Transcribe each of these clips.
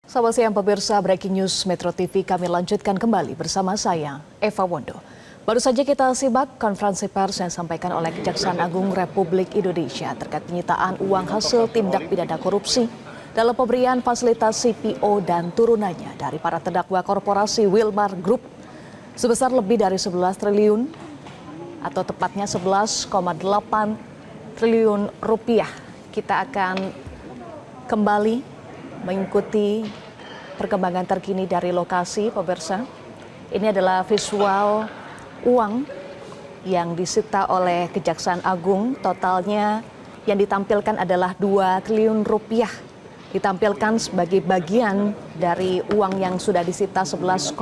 Selamat siang pemirsa, Breaking News Metro TV kami lanjutkan kembali bersama saya, Eva Wondo. Baru saja kita simak konferensi pers yang disampaikan oleh Kejaksaan Agung Republik Indonesia terkait penyitaan uang hasil tindak pidana korupsi dalam pemberian fasilitas CPO dan turunannya dari para terdakwa korporasi Wilmar Group sebesar lebih dari 11 triliun atau tepatnya 11,8 triliun rupiah. Kita akan kembali mengikuti perkembangan terkini dari lokasi, pemirsa. Ini adalah visual uang yang disita oleh Kejaksaan Agung. Totalnya yang ditampilkan adalah 2 triliun rupiah. Ditampilkan sebagai bagian dari uang yang sudah disita 11,8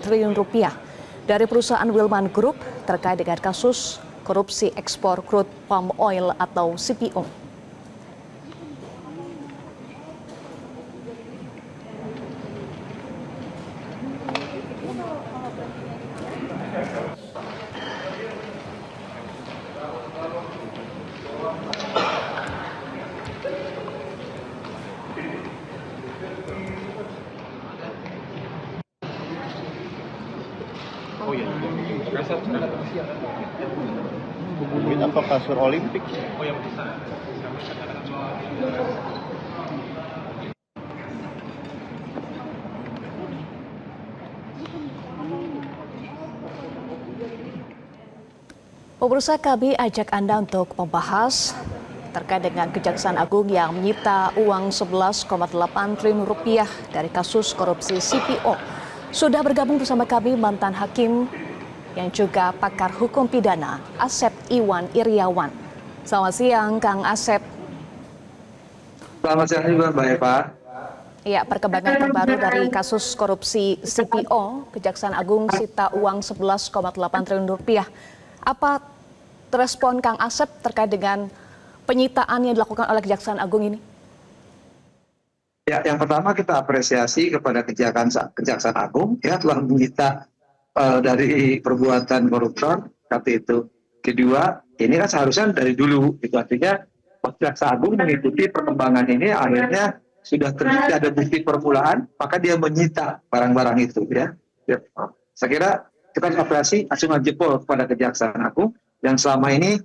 triliun rupiah dari perusahaan Wilmar Group terkait dengan kasus korupsi ekspor crude palm oil atau CPO. Oh iya, ini apa kasur Olimpik? Oh ya, bisa. Pemirsa, kami ajak Anda untuk membahas terkait dengan Kejaksaan Agung yang menyita uang 11,8 triliun rupiah dari kasus korupsi CPO. Sudah bergabung bersama kami mantan hakim yang juga pakar hukum pidana, Asep Iwan Iriawan. Selamat siang, Kang Asep. Selamat siang juga, Mbak Eva. Ya, perkembangan terbaru dari kasus korupsi CPO, Kejaksaan Agung sita uang 11,8 triliun rupiah. Apa respon Kang Asep terkait dengan penyitaan yang dilakukan oleh Kejaksaan Agung ini? Ya, yang pertama kita apresiasi kepada Kejaksaan Agung ya telah menyita dari perbuatan koruptor seperti itu. Kedua, ini kan seharusnya dari dulu, itu artinya Kejaksaan Agung mengikuti perkembangan ini akhirnya sudah terbukti ada bukti permulaan, maka dia menyita barang-barang itu ya. Saya kira kita harus apresiasi acungan jempol kepada Kejaksaan Agung yang selama ini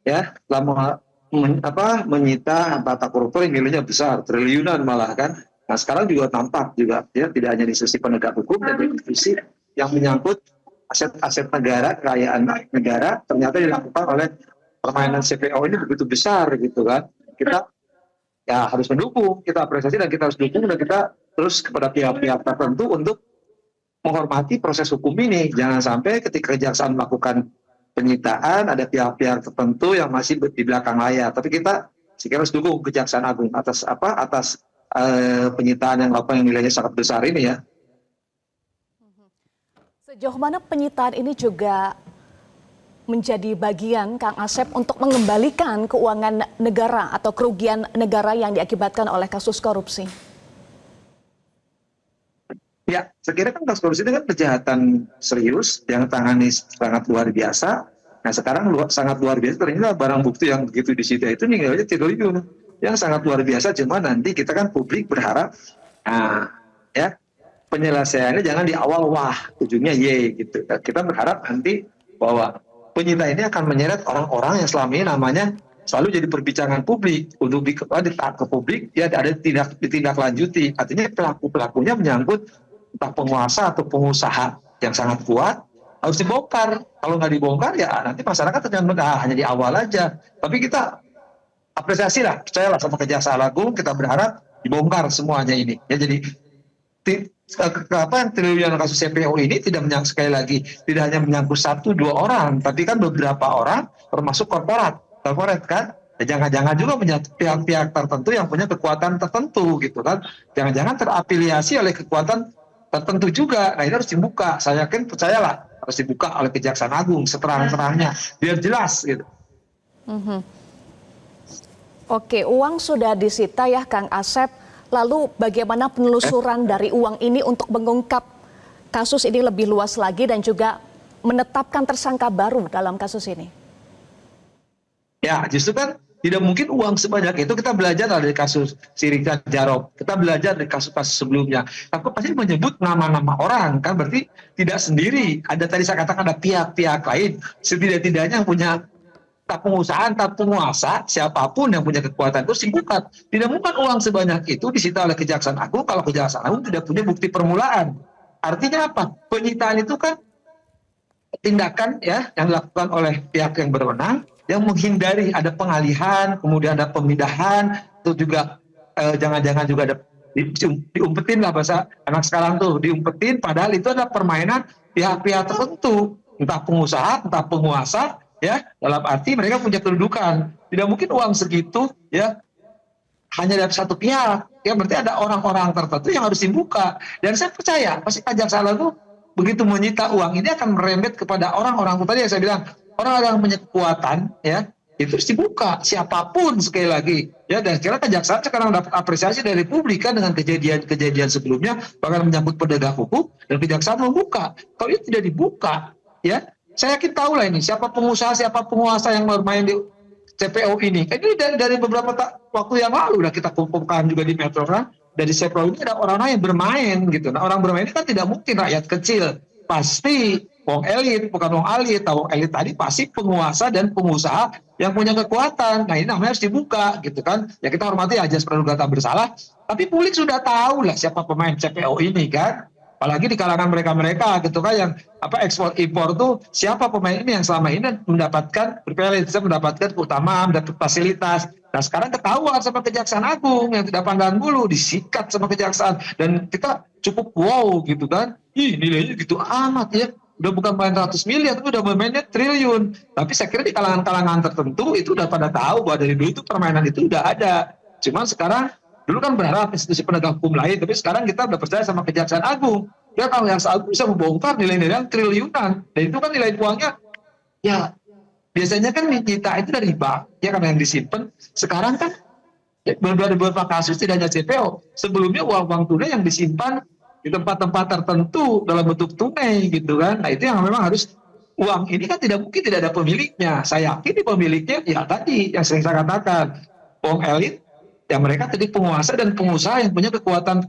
ya telah menyita harta koruptor yang nilainya besar, triliunan malah kan. Nah sekarang juga tampak juga ya tidak hanya di sisi penegak hukum tapi di sisi yang menyangkut aset-aset negara, kekayaan negara ternyata dilakukan oleh permainan CPO ini begitu besar gitu kan. Kita ya harus mendukung, kita apresiasi dan kita harus dukung dan kita terus kepada pihak-pihak tertentu untuk menghormati proses hukum ini. Jangan sampai ketika kejaksaan melakukan penyitaan ada pihak-pihak tertentu yang masih di belakang layar. Tapi kita sekiranya harus dukung Kejaksaan Agung atas penyitaan yang dilakukan yang nilainya sangat besar ini ya. Sejauh mana penyitaan ini juga menjadi bagian Kang Asep untuk mengembalikan keuangan negara atau kerugian negara yang diakibatkan oleh kasus korupsi? Ya, saya kira kan kasus korupsi itu kan kejahatan serius yang tangani sangat luar biasa. Nah sekarang sangat luar biasa ternyata barang bukti yang begitu disita itu nilainya triliun yang sangat luar biasa. Cuma nanti kita kan publik berharap, nah ya penyelesaiannya jangan di awal wah ujungnya ye gitu. Kita berharap nanti bahwa penyita ini akan menyeret orang-orang yang selama ini namanya selalu jadi perbincangan publik untuk ditaat ke publik ya ada ditindaklanjuti. Artinya pelaku-pelakunya menyangkut entah penguasa atau pengusaha yang sangat kuat harus dibongkar. Kalau nggak dibongkar ya nanti masyarakat hanya di awal aja. Tapi kita apresiasi lah, percayalah sama Kejaksaan Agung, kita berharap dibongkar semuanya ini. Ya jadi yang triliunan kasus CPO ini tidak menyangkut sekali lagi tidak hanya menyangkut 1-2 orang, tapi kan beberapa orang termasuk korporat kan. Ya, jangan-jangan juga menyangkut pihak-pihak tertentu yang punya kekuatan tertentu gitu kan. Jangan-jangan terafiliasi oleh kekuatan tertentu juga. Nah ini harus dibuka. Saya yakin percayalah harus dibuka oleh Kejaksaan Agung seterang-terangnya biar jelas gitu. Oke, uang sudah disita ya Kang Asep. Lalu bagaimana penelusuran dari uang ini untuk mengungkap kasus ini lebih luas lagi dan juga menetapkan tersangka baru dalam kasus ini? Ya justru kan tidak mungkin uang sebanyak itu. Kita belajar dari kasus Sirika Jarob, kita belajar dari kasus-kasus sebelumnya. Tapi pasti menyebut nama-nama orang, kan berarti tidak sendiri. Ada tadi saya katakan ada pihak-pihak lain, setidak-tidaknya yang punya tak pengusaha, tak penguasa, siapapun yang punya kekuatan itu singkukan. Tidak mungkin uang sebanyak itu disita oleh Kejaksaan Agung kalau Kejaksaan Agung tidak punya bukti permulaan. Artinya apa? Penyitaan itu kan tindakan ya yang dilakukan oleh pihak yang berwenang yang menghindari ada pengalihan, kemudian ada pemindahan, itu juga jangan-jangan juga ada diumpetin lah bahasa anak sekarang tuh, diumpetin padahal itu ada permainan pihak-pihak tertentu, entah pengusaha, entah penguasa, ya dalam arti mereka punya kedudukan. Tidak mungkin uang segitu ya hanya dari satu pihak, ya berarti ada orang-orang tertentu yang harus dibuka. Dan saya percaya pasti Kejaksaan Agung begitu menyita uang ini akan merembet kepada orang-orang tadi yang saya bilang, orang-orang yang punya kekuatan, ya itu harus dibuka siapapun sekali lagi, ya. Dan sekarang Kejaksaan sekarang dapat apresiasi dari publik kan dengan kejadian-kejadian sebelumnya, bahkan menyangkut penegak hukum, dan Kejaksaan membuka. Kalau itu tidak dibuka, ya saya yakin tahu lah ini siapa pengusaha, siapa penguasa yang bermain di CPO ini. Ini dari beberapa waktu yang lalu udah kita kumpulkan juga di Metro kan. Dari CPO ini ada orang-orang yang bermain gitu. Nah orang bermain ini kan tidak mungkin rakyat kecil. Pasti wong elit, bukan wong elit. Wong elit tadi pasti penguasa dan pengusaha yang punya kekuatan. Nah ini namanya harus dibuka gitu kan. Ya kita hormati ajas praduga tak bersalah. Tapi publik sudah tahu lah siapa pemain CPO ini kan. Apalagi di kalangan mereka-mereka gitu kan yang ekspor impor tuh siapa pemain ini yang selama ini mendapatkan privilege, mendapatkan keutamaan, mendapat fasilitas. Nah sekarang ketahuan sama Kejaksaan Agung yang tidak pandang bulu, disikat sama Kejaksaan, dan kita cukup wow gitu kan. Ih nilainya gitu amat ya. Udah bukan main ratus miliar, tapi udah mainnya triliun. Tapi saya kira di kalangan-kalangan tertentu itu udah pada tahu bahwa dari dulu itu permainan itu udah ada. Cuman sekarang dulu kan berharap institusi penegak hukum lain, tapi sekarang kita udah percaya sama Kejaksaan Agung. Ya kalau yang Agung bisa membongkar nilai-nilai yang triliunan, dan itu kan nilai uangnya, ya biasanya kan kita itu dari bank, ya karena yang disimpan. Sekarang kan beberapa kasus tidak hanya CPO, sebelumnya uang-uang tunai yang disimpan di tempat-tempat tertentu dalam bentuk tunai gitu kan. Nah itu yang memang harus, uang ini kan tidak mungkin tidak ada pemiliknya. Saya yakin di pemiliknya, ya tadi yang sering saya katakan, uang elit, ya mereka tadi penguasa dan pengusaha yang punya kekuatan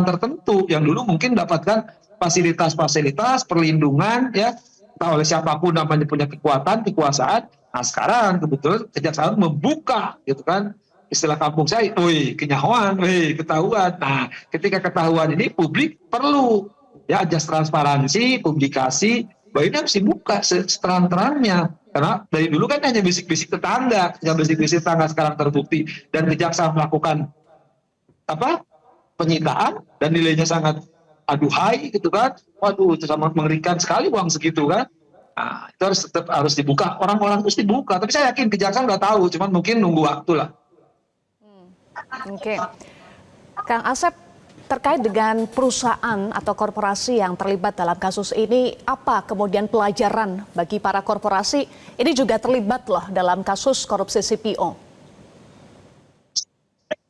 tertentu yang dulu mungkin mendapatkan fasilitas-fasilitas perlindungan ya entah oleh siapapun namanya punya kekuasaan. Nah sekarang kebetulan Kejaksaan membuka gitu kan, istilah kampung saya, woi kenyahuan, woi ketahuan. Nah ketika ketahuan ini publik perlu ya ajas transparansi, publikasi, bahwa ini harus dibuka seterang-terangnya. Karena dari dulu kan hanya bisik-bisik tetangga, yang bisik-bisik tetangga sekarang terbukti, dan Kejaksaan melakukan penyitaan dan nilainya sangat aduhai gitu kan. Waduh itu sangat mengerikan sekali uang segitu kan. Nah, itu harus dibuka, orang-orang harus dibuka. Tapi saya yakin Kejaksaan udah tahu, cuman mungkin nunggu waktu lah. Oke. Kang Asep, terkait dengan perusahaan atau korporasi yang terlibat dalam kasus ini, apa kemudian pelajaran bagi para korporasi? Ini juga terlibat loh dalam kasus korupsi CPO.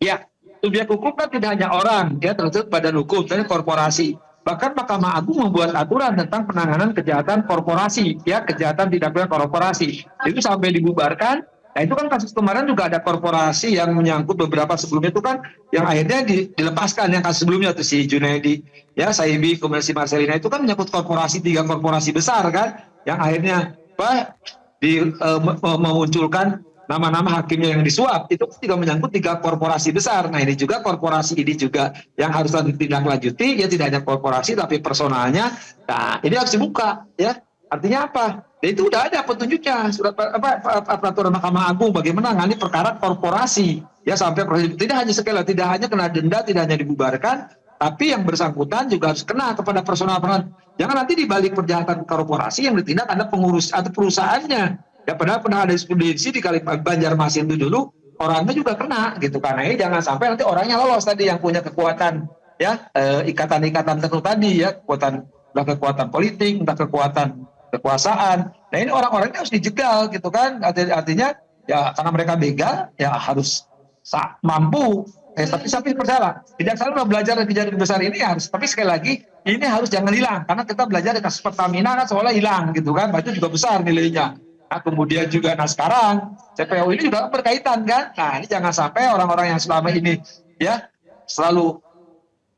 Ya, subjek hukum kan tidak hanya orang, ya termasuk badan hukum, misalnya korporasi. Bahkan Mahkamah Agung membuat aturan tentang penanganan kejahatan korporasi, ya kejahatan tindak pidana korporasi. Itu sampai dibubarkan. Nah itu kan kasus kemarin juga ada korporasi yang menyangkut beberapa sebelumnya itu kan yang akhirnya dilepaskan, yang kasus sebelumnya tuh si Junaidi, ya Saibi, kemudian si Marcelina, itu kan menyangkut korporasi, 3 korporasi besar kan, yang akhirnya memunculkan nama-nama hakimnya yang disuap, itu tidak menyangkut 3 korporasi besar. Nah ini juga korporasi ini juga yang harus ditindaklanjuti, ya tidak hanya korporasi tapi personalnya. Nah ini harus dibuka, ya. Artinya apa? Ya itu udah ada petunjuknya, surat peraturan Mahkamah Agung bagaimana menangani perkara korporasi, ya sampai tidak hanya sekali, tidak hanya kena denda, tidak hanya dibubarkan, tapi yang bersangkutan juga harus kena kepada personal. Jangan nanti di balik kejahatan korporasi yang ditindak ada pengurus atau perusahaannya. Ya padahal pernah ada jurisprudensi di Banjarmasin itu dulu orangnya juga kena gitu kan. Nah, jangan sampai nanti orangnya lolos tadi yang punya kekuatan, ya ikatan-ikatan tertentu tadi, ya kekuatan politik, entah kekuatan kekuasaan. Nah ini orang-orang ini harus dijegal gitu kan. Artinya ya karena mereka begal ya harus mampu. Tapi percayalah, Kejaksaan udah belajar dari kejadian besar ini harus. Tapi sekali lagi ini harus jangan hilang, karena kita belajar dari kasus Pertamina kan seolah hilang gitu kan. Itu juga besar nilainya. Nah, kemudian juga sekarang CPO ini juga berkaitan kan. Nah, ini jangan sampai orang-orang yang selama ini ya selalu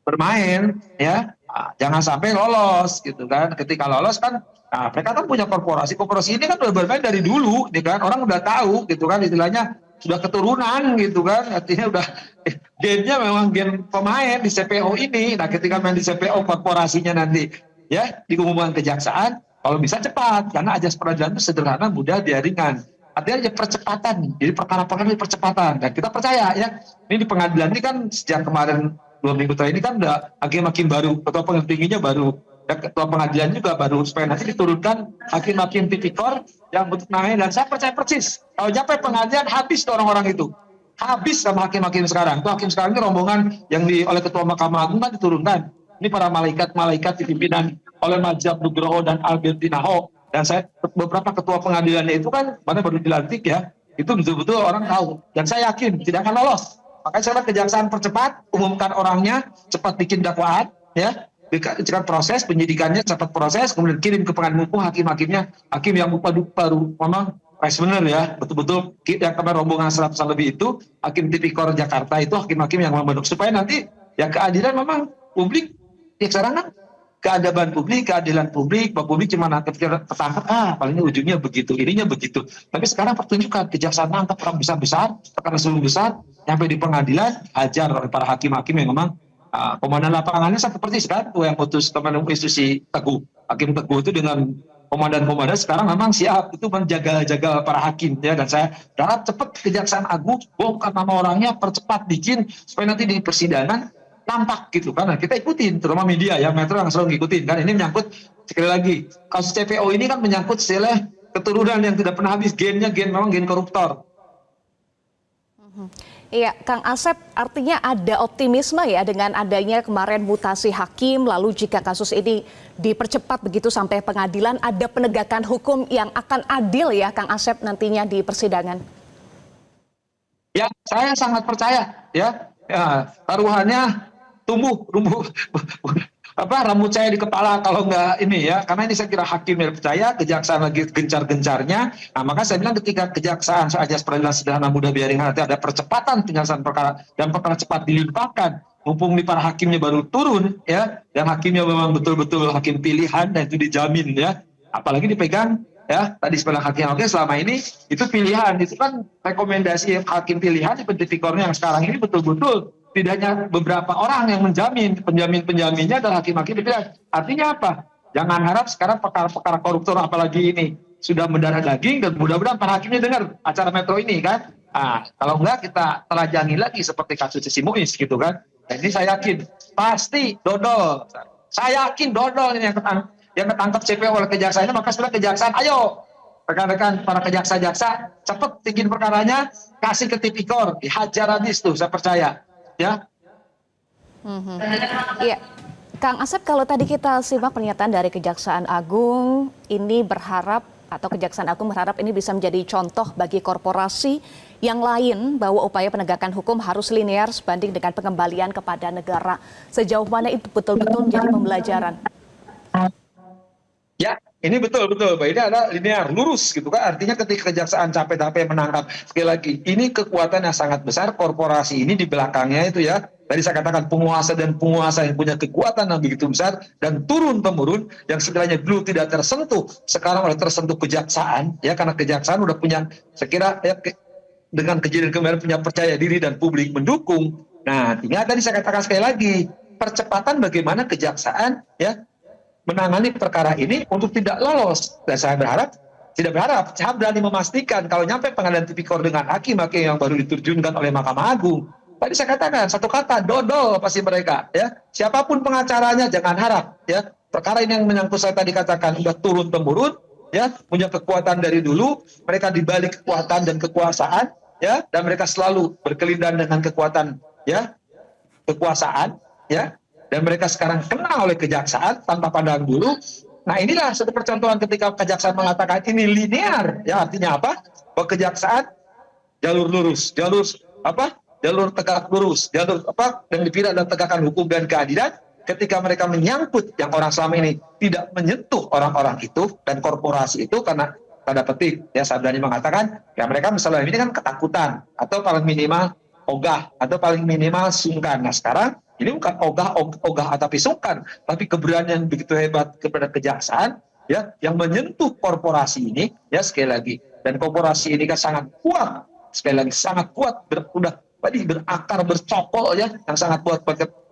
bermain ya, jangan sampai lolos gitu kan. Ketika lolos kan, mereka kan punya korporasi ini kan udah bermain dari dulu gitu kan, orang udah tahu gitu kan, istilahnya sudah keturunan gitu kan, artinya udah gennya memang gen pemain di CPO ini. Nah, ketika main di CPO korporasinya nanti ya diumumkan kejaksaan, kalau bisa cepat, karena ajas peradilan itu sederhana, mudah, dia ringan. Artinya ada percepatan, jadi perkara-perkara ini percepatan. Dan kita percaya ya, ini di pengadilan ini kan sejak kemarin 2 minggu terakhir ini kan udah hakim-hakim baru, ketua pengadilan tingginya baru, dan ketua pengadilan juga baru, supaya nanti diturunkan hakim-hakim tipikor yang betul namanya. Dan saya percaya persis, kalau sampai pengadilan habis tuh orang-orang itu, habis sama hakim-hakim sekarang. Tuh hakim sekarang ini rombongan yang oleh ketua Mahkamah Agung kan diturunkan. Ini para malaikat-malaikat dipimpinan oleh Majab Nugroho dan Albertina Ho. Dan saya beberapa ketua pengadilannya itu kan mana baru dilantik ya, itu betul-betul orang tahu. Dan saya yakin tidak akan lolos. Makanya saya kejaksaan percepat, umumkan orangnya, cepat bikin dakwaan, ya, cepat proses penyidikannya, cepat proses, kemudian kirim ke pengadilan hukum, hakim-hakimnya, hakim yang baru memang benar ya, betul-betul yang kemarin rombongan 100 lebih itu, hakim tipikor Jakarta itu hakim-hakim yang membentuk, supaya nanti ya keadilan memang publik, ya sekarang kan keadaban publik, keadilan publik, bahwa publik cuma ketangkap, paling ujungnya begitu, ininya begitu. Tapi sekarang pertunjukan, kejaksaan nangkap orang besar-besar, tekanan seluruh besar, sampai di pengadilan, hajar oleh para hakim-hakim yang memang komandan lapangannya seperti sekarang tuh yang putus komandan institusi Teguh. Hakim Teguh itu dengan komandan-komandan sekarang memang siap itu menjaga-jaga para hakim ya. Dan saya berharap cepat Kejaksaan Agung bongkar nama orangnya, percepat bikin supaya nanti di persidangan nampak gitu kan. Nah, kita ikutin terutama media ya, Metro yang selalu ngikutin kan. Ini menyangkut sekali lagi kasus CPO ini kan menyangkut istilah keturunan yang tidak pernah habis, gennya memang gen koruptor. Iya, Kang Asep, artinya ada optimisme ya dengan adanya kemarin mutasi hakim, lalu jika kasus ini dipercepat begitu sampai pengadilan, ada penegakan hukum yang akan adil ya, Kang Asep, nantinya di persidangan? Ya, saya sangat percaya ya, taruhannya tumbuh rambut saya di kepala kalau nggak ini ya, karena ini saya kira hakim yang percaya, kejaksaan lagi gencar-gencarnya. Nah, maka saya bilang ketika kejaksaan ajas peradilan sederhana mudah biar ringan, nanti ada percepatan penyelesaian perkara dan perkara cepat dilimpahkan, mumpung nih para hakimnya baru turun ya, dan hakimnya memang betul-betul hakim pilihan dan itu dijamin ya, apalagi dipegang ya tadi sebenarnya hakim selama ini itu pilihan, itu kan rekomendasi hakim pilihan di tipikornya yang sekarang ini betul-betul tidak hanya beberapa orang yang menjamin, penjaminnya adalah hakim-hakim pilihan. Artinya apa? Jangan harap sekarang perkara-perkara koruptor apalagi ini sudah mendarah daging, dan mudah-mudahan para hakimnya dengar acara Metro ini kan. Kalau enggak kita telajangi lagi seperti kasus Sisi Muiz gitu kan. Dan ini saya yakin pasti dodol. Saya yakin dodol ini yang ketangkap CPO oleh kejaksaan, maka setelah kejaksaan, ayo rekan-rekan para jaksa cepet bikin perkaranya, kasih ke tipikor, dihajar habis tuh, saya percaya. Ya. Iya, Kang Asep, kalau tadi kita simak pernyataan dari Kejaksaan Agung, ini berharap atau Kejaksaan Agung berharap ini bisa menjadi contoh bagi korporasi yang lain bahwa upaya penegakan hukum harus linear sebanding dengan pengembalian kepada negara. Sejauh mana itu betul-betul menjadi pembelajaran? Ya, ini betul-betul, Ini ada linear, lurus gitu kan. Artinya ketika kejaksaan capek-capek menangkap, sekali lagi, ini kekuatan yang sangat besar, korporasi ini di belakangnya itu ya. Tadi saya katakan penguasa dan penguasa yang punya kekuatan yang begitu besar, dan turun-temurun, yang sebenarnya dulu tidak tersentuh, sekarang oleh tersentuh kejaksaan, ya karena kejaksaan udah punya, saya kira ya, dengan kejadian kemarin punya percaya diri dan publik mendukung. Nah, tinggal tadi saya katakan sekali lagi, percepatan bagaimana kejaksaan ya menangani perkara ini untuk tidak lolos. Dan saya berani memastikan kalau nyampe pengadilan tipikor dengan hakim-hakim yang baru diterjunkan oleh Mahkamah Agung. Tadi saya katakan satu kata, dodol pasti mereka ya. Siapapun pengacaranya jangan harap ya. Perkara ini yang menyangkut saya tadi katakan sudah turun temurun ya, punya kekuatan dari dulu, mereka dibalik kekuatan dan kekuasaan ya, dan mereka selalu berkelindan dengan kekuatan ya, kekuasaan ya. Dan mereka sekarang kenal oleh kejaksaan tanpa pandang bulu. Nah, inilah satu percontohan ketika kejaksaan mengatakan ini linear, ya artinya apa? Bahwa kejaksaan jalur lurus, jalur tegak lurus, jalur yang dipilih adalah tegakkan hukum dan keadilan. Ketika mereka menyangkut yang orang selama ini tidak menyentuh orang-orang itu dan korporasi itu, karena tanda petik ya, saya berani mengatakan ya, mereka misalnya ini kan ketakutan atau paling minimal ogah atau paling minimal sungkan. Nah sekarang ini bukan ogah tapi sungkan, tapi keberanian begitu hebat kepada kejaksaan ya, yang menyentuh korporasi ini ya, sekali lagi, dan korporasi ini kan sangat kuat, sekali lagi sangat kuat, udah tadi berakar bercokol ya, yang sangat kuat,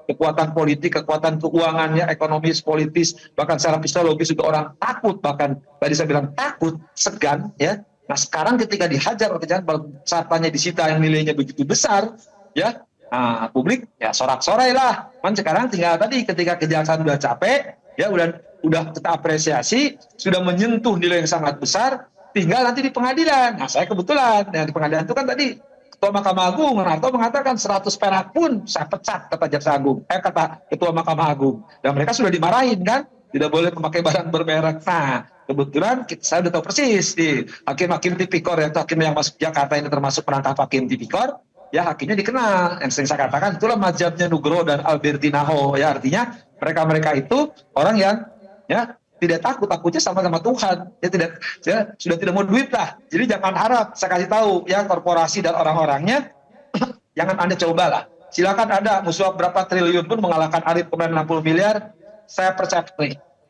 kekuatan politik, kekuatan keuangan ya, ekonomis, politis, bahkan secara psikologis juga orang takut, bahkan tadi saya bilang takut, segan ya. Nah sekarang ketika dihajar oleh kejaksaan, sartanya disita yang nilainya begitu besar ya, nah, publik ya sorak-sorai lah. Sekarang tinggal tadi ketika kejaksaan udah capek ya, udah kita apresiasi, sudah menyentuh nilai yang sangat besar, tinggal nanti di pengadilan. Nah saya kebetulan yang di pengadilan itu kan tadi Ketua Mahkamah Agung Renarto mengatakan 100 perak pun saya pecat, kata Jaksa Agung, kata Ketua Mahkamah Agung. Dan mereka sudah dimarahin kan, tidak boleh memakai barang bermerek. Nah kebetulan saya udah tahu persis di hakim-hakim tipikor, yaitu hakim yang masuk Jakarta ini termasuk perangkap hakim tipikor, ya hakimnya dikenal. Yang sering saya katakan itulah mazhabnya Nugroho dan Albertinaho ya, artinya mereka itu orang yang ya tidak takutnya sama Tuhan ya, sudah tidak mau duit lah. Jadi jangan harap, saya kasih tahu ya, korporasi dan orang-orangnya jangan Anda cobalah, silakan Anda musuh berapa triliun pun mengalahkan Arif kemarin 60 miliar, saya percaya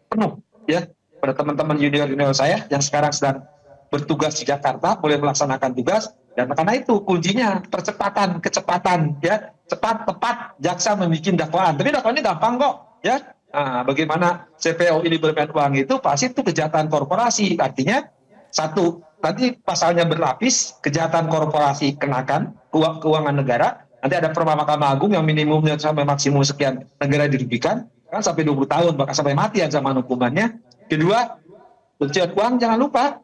penuh ya pada teman-teman junior saya yang sekarang sedang bertugas di Jakarta, boleh melaksanakan tugas. Dan karena itu kuncinya kecepatan ya, cepat tepat jaksa membuat dakwaan. Tapi dakwaan ini gampang kok ya. Nah, bagaimana CPO ini bermain uang itu pasti itu kejahatan korporasi. Artinya satu, nanti pasalnya berlapis, kejahatan korporasi kenakan keuangan negara. Nanti ada perma Mahkamah Agung yang minimumnya sampai maksimum sekian negara dirugikan, kan sampai 20 tahun bahkan sampai mati ancaman hukumannya. Kedua, pencucian uang jangan lupa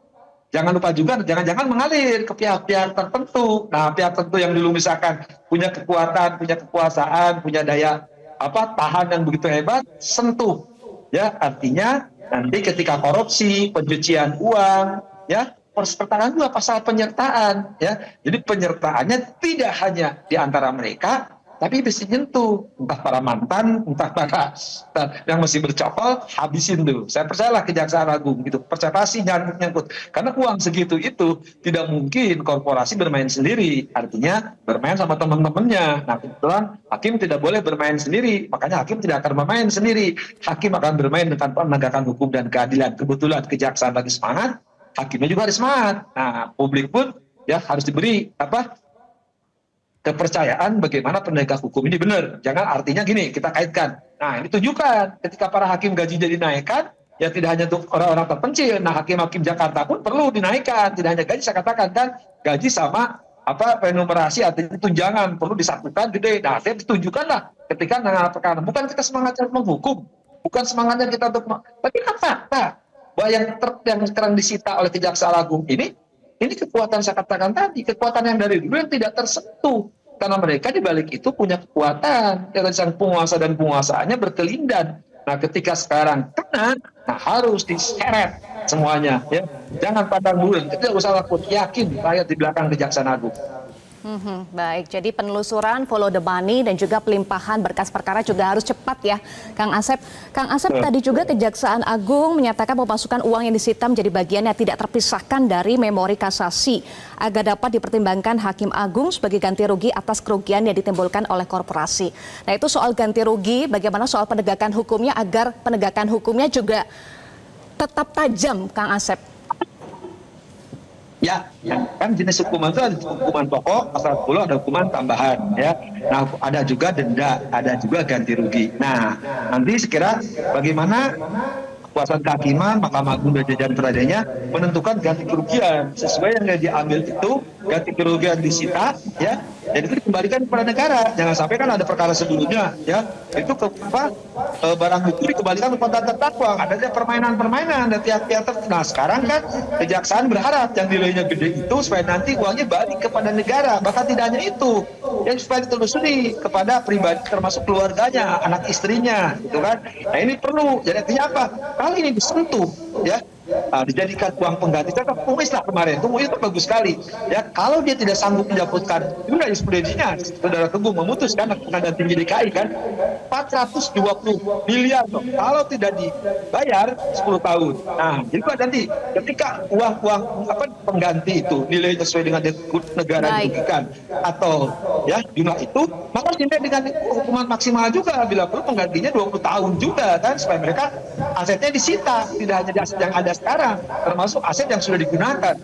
juga jangan-jangan mengalir ke pihak-pihak tertentu. Nah, pihak tertentu yang dulu misalkan punya kekuatan, punya kekuasaan, punya daya tahan yang begitu hebat, sentuh ya, artinya nanti ketika korupsi, pencucian uang ya, pertentangan juga pasal penyertaan ya. Jadi penyertaannya tidak hanya di antara mereka, tapi bisa nyentuh entah para mantan, entah para yang masih bercokol, habisin tuh. Saya percayalah Kejaksaan Agung gitu, percaya pasti nyangkut. Karena uang segitu itu tidak mungkin korporasi bermain sendiri, artinya bermain sama teman-temannya. Nah kebetulan hakim tidak boleh bermain sendiri, makanya hakim tidak akan bermain sendiri. Hakim akan bermain dengan penegakan hukum dan keadilan. Kebetulan kejaksaan lagi semangat, hakimnya juga harus semangat. Nah publik pun ya harus diberi kepercayaan bagaimana penegak hukum ini benar. Jangan artinya gini, kita kaitkan. Nah ini tunjukkan ketika para hakim gaji jadi dinaikkan, ya tidak hanya untuk orang-orang terpencil. Nah hakim-hakim Jakarta pun perlu dinaikkan. Tidak hanya gaji, saya katakan kan, gaji sama remunerasi artinya tunjangan perlu disatukan gede. Nah artinya ditunjukkanlah ketika menangani perkara. Bukan kita semangatnya menghukum, bukan semangatnya kita untuk, tapi kan fakta bahwa yang sekarang disita oleh Kejaksaan Agung ini kekuatan saya katakan tadi, kekuatan yang dari dulu yang tidak tersentuh. Karena mereka di balik itu punya kekuatan. Yang penguasa dan penguasaannya berkelindan. Nah ketika sekarang kena, nah harus diseret semuanya. Ya. Jangan pandang bulu, tidak usah takut, yakin rakyat di belakang Kejaksaan Agung. Baik, jadi penelusuran, follow the money, dan juga pelimpahan berkas perkara juga harus cepat ya, Kang Asep. Kang Asep, tadi juga Kejaksaan Agung menyatakan pemasukan uang yang disita menjadi bagian yang tidak terpisahkan dari memori kasasi agar dapat dipertimbangkan Hakim Agung sebagai ganti rugi atas kerugian yang ditimbulkan oleh korporasi. Nah itu soal ganti rugi, bagaimana soal penegakan hukumnya agar penegakan hukumnya juga tetap tajam, Kang Asep? Ya, kan jenis hukuman itu ada hukuman pokok, pasal 10 ada hukuman tambahan ya. Nah, ada juga denda, ada juga ganti rugi. Nah, nanti sekira bagaimana kekuasaan kehakiman, Mahkamah Agung dan jajaran peradanya menentukan ganti kerugian sesuai yang diambil itu, ganti kerugian disita ya, dan itu dikembalikan kepada negara. Jangan sampai kan ada perkara sebelumnya ya, itu barang itu dikembalikan kepada terdakwa. Adanya permainan-permainan dari pihak-pihak tertentu. Nah sekarang kan kejaksaan berharap yang nilainya gede itu supaya nanti uangnya balik kepada negara. Bahkan tidak hanya itu, yang supaya ditelusuri kepada pribadi termasuk keluarganya, anak istrinya, gitu kan. Nah ini perlu. Jadi artinya apa? Kali ini disentuh ya, dijadikan uang pengganti. Contoh Muis lah kemarin, itu Muis itu bagus sekali. Ya, kalau dia tidak sanggup mendapatkan jurisprudensinya, saudara Teguh memutuskan pengadilan tinggi DKI kan 420 miliar loh. Kalau tidak dibayar 10 tahun. Nah, jadi nanti ketika uang pengganti itu nilainya sesuai dengan negara dirugikan atau ya jumlah itu, maka sampai dengan hukuman maksimal juga bila perlu penggantinya 20 tahun juga kan, supaya mereka asetnya disita, tidak hanya di aset yang ada sekarang, termasuk aset yang sudah digunakan.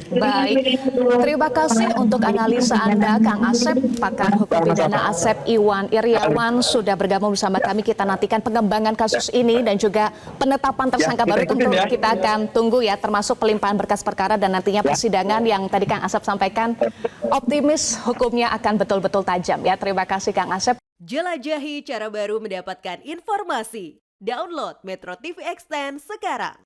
Baik, terima kasih untuk analisa Anda, Kang Asep. Pakar Hukum Pidana Asep Iwan Iriawan sudah bergabung bersama kami. Kita nantikan pengembangan kasus ini dan juga penetapan tersangka baru tentu kita akan tunggu ya, termasuk pelimpahan berkas perkara dan nantinya persidangan yang tadi Kang Asep sampaikan. Optimis hukumnya akan betul-betul tajam ya. Terima kasih Kang Asep. Jelajahi cara baru mendapatkan informasi. Download Metro TV Extend sekarang.